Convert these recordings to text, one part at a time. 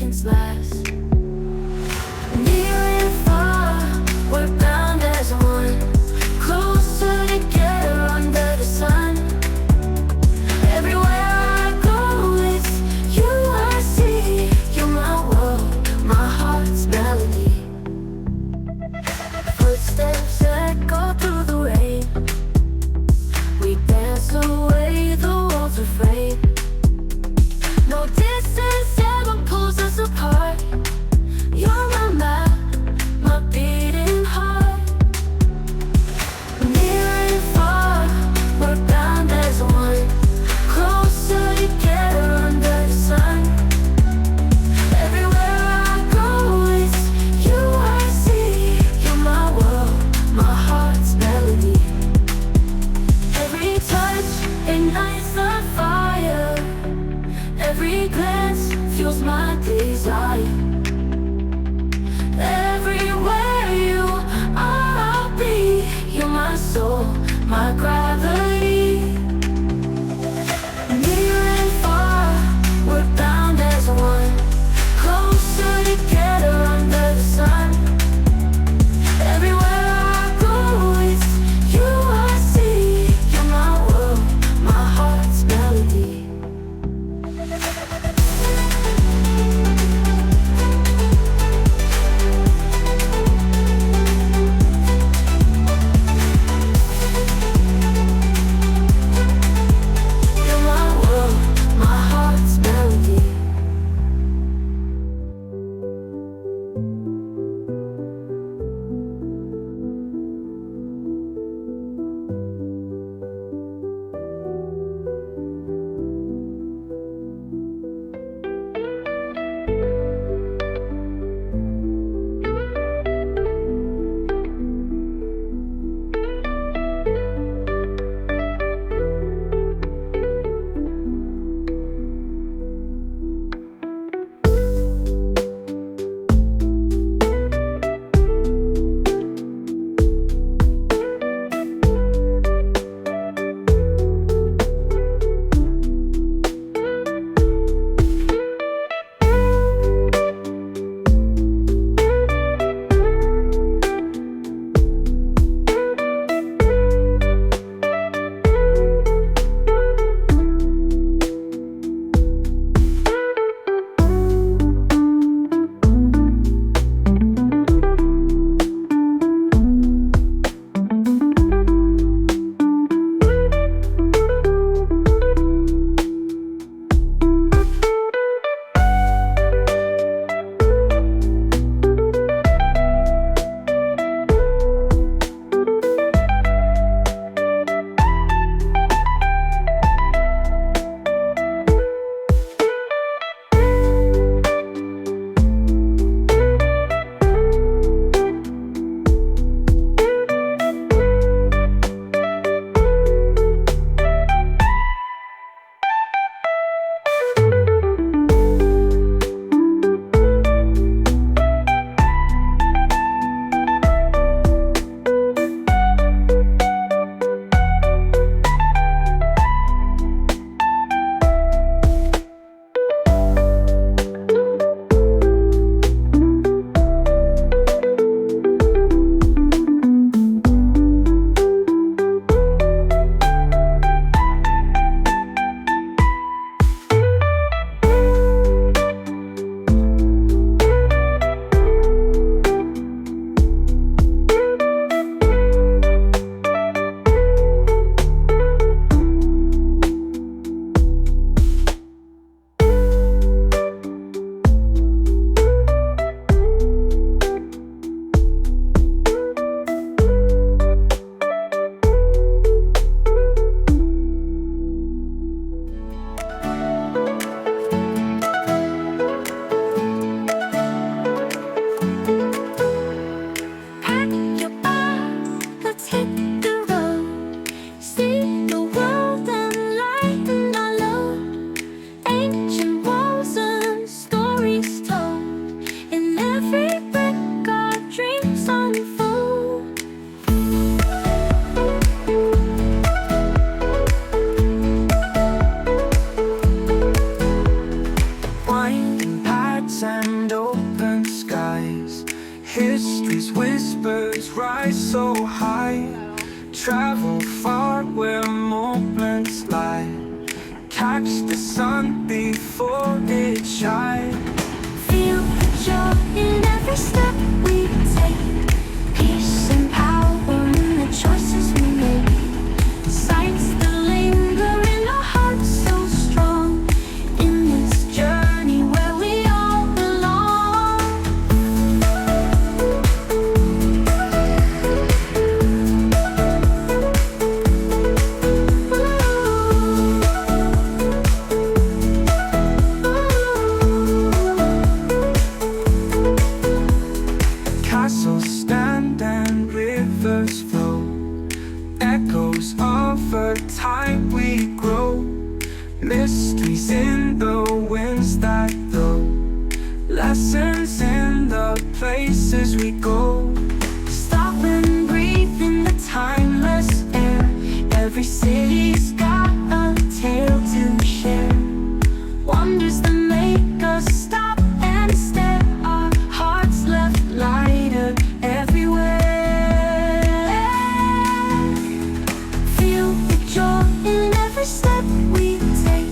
moments last. Near and far, we're bound as one, closer together under the sun. Everywhere I go, it's you I see. You're my world, my heart's melody. Footsteps echo through the rain. We dance away the walls of frame. No distance ever pulls us apart. You're my map, my beating heart. Near and far, we're bound as one, closer together under the sun. Everywhere I go, it's you I see. You're my world, my heart's melody. Every touch ignites the fire. Every glance fuels my desire. Everywhere you are, I'll be. You're my soul, my gravity. Near and far, we're bound as one, closer together under the sun. Everywhere I go, it's you I see. You're my world, my heart's melody. mountains and open skies. History's whispers rise so high. Travel far where moments lie. Catch the sun before it shines. Feel the joy in every step we take. Peace and power in the choices we make. Sights that linger in our hearts so strong. In this journey where we all belong. Castles stand and rivers flow. Echoes of a time we grow. Mysteries in the winds that blow. Lessons in the places we go. Stop and breathe in the timeless air. Every city's got a tale to share. Wonders that make us stop and stare. Our hearts left lighter everywhere. Feel the joy in every step we take.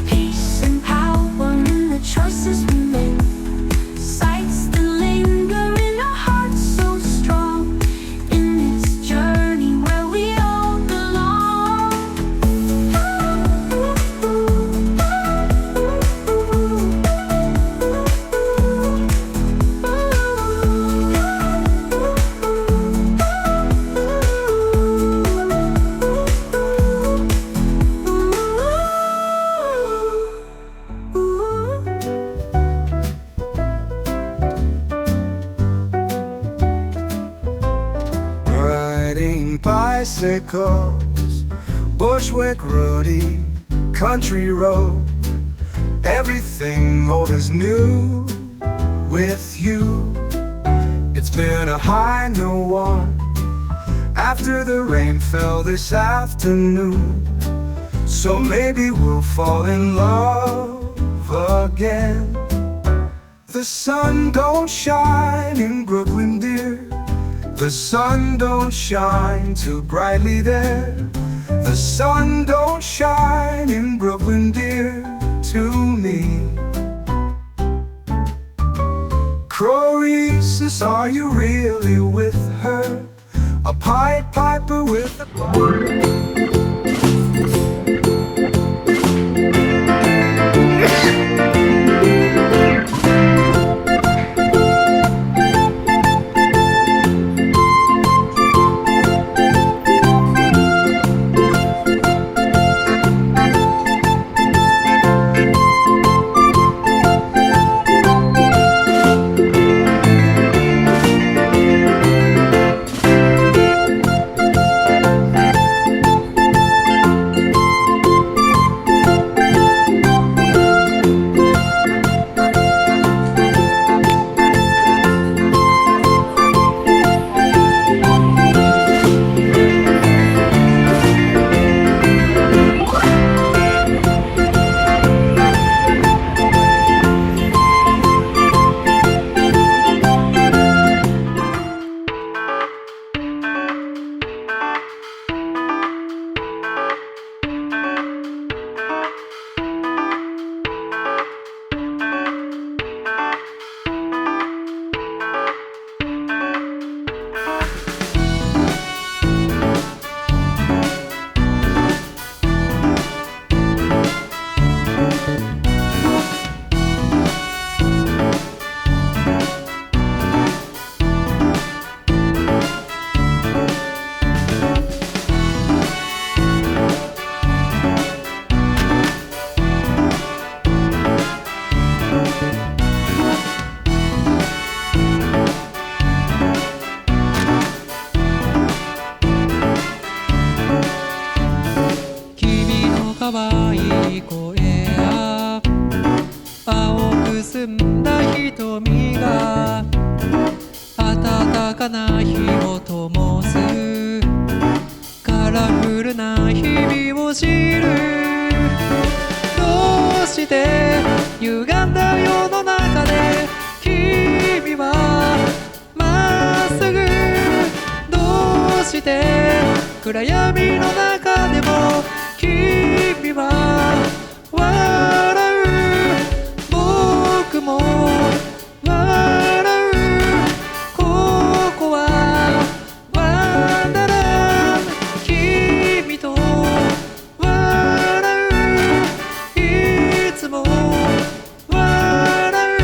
Peace and power in the choices we make. Sights that linger in our hearts so strong. In this journey where we all belong. Riding bicycles, Bushwick roadie, country road. Everything old is new with you. It's been a high no one after the rain fell this afternoon. So maybe we'll fall in love again. The sun don't shine in Brooklyn, dear. The sun don't shine too brightly there. The sun don't shine in Brooklyn, dear, to me. Croesus, are you really with her? A Pied Piper with a可愛い声や青く澄んだ瞳が暖かな日を灯すカラフルな日々を知るどうして歪んだ世の中で暗闇の中でも君は笑う僕も笑うここはワンダラン君と笑ういつも笑う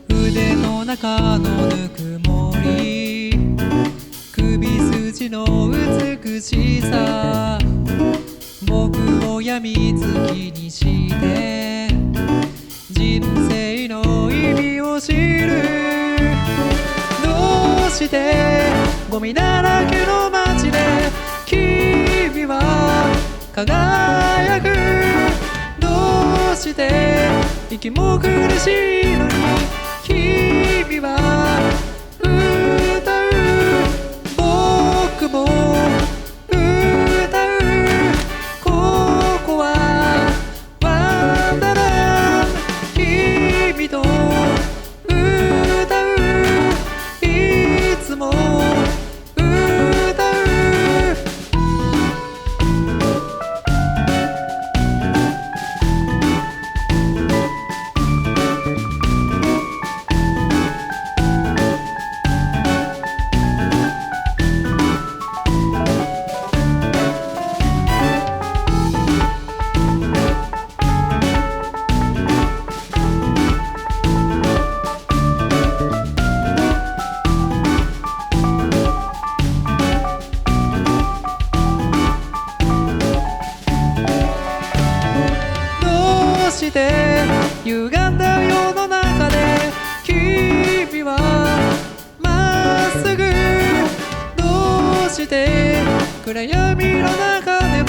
腕の中のぬくもり首筋の美しさ僕を病みつきにして人生の意味を知るどうしてゴミだらけの街で君は輝くどうして息も苦しいのに君は歌う僕も歌うここはワンダラン君と歌ういつも歌うどうして歪んだ世の中で君はまっすぐどうして暗闇の中でも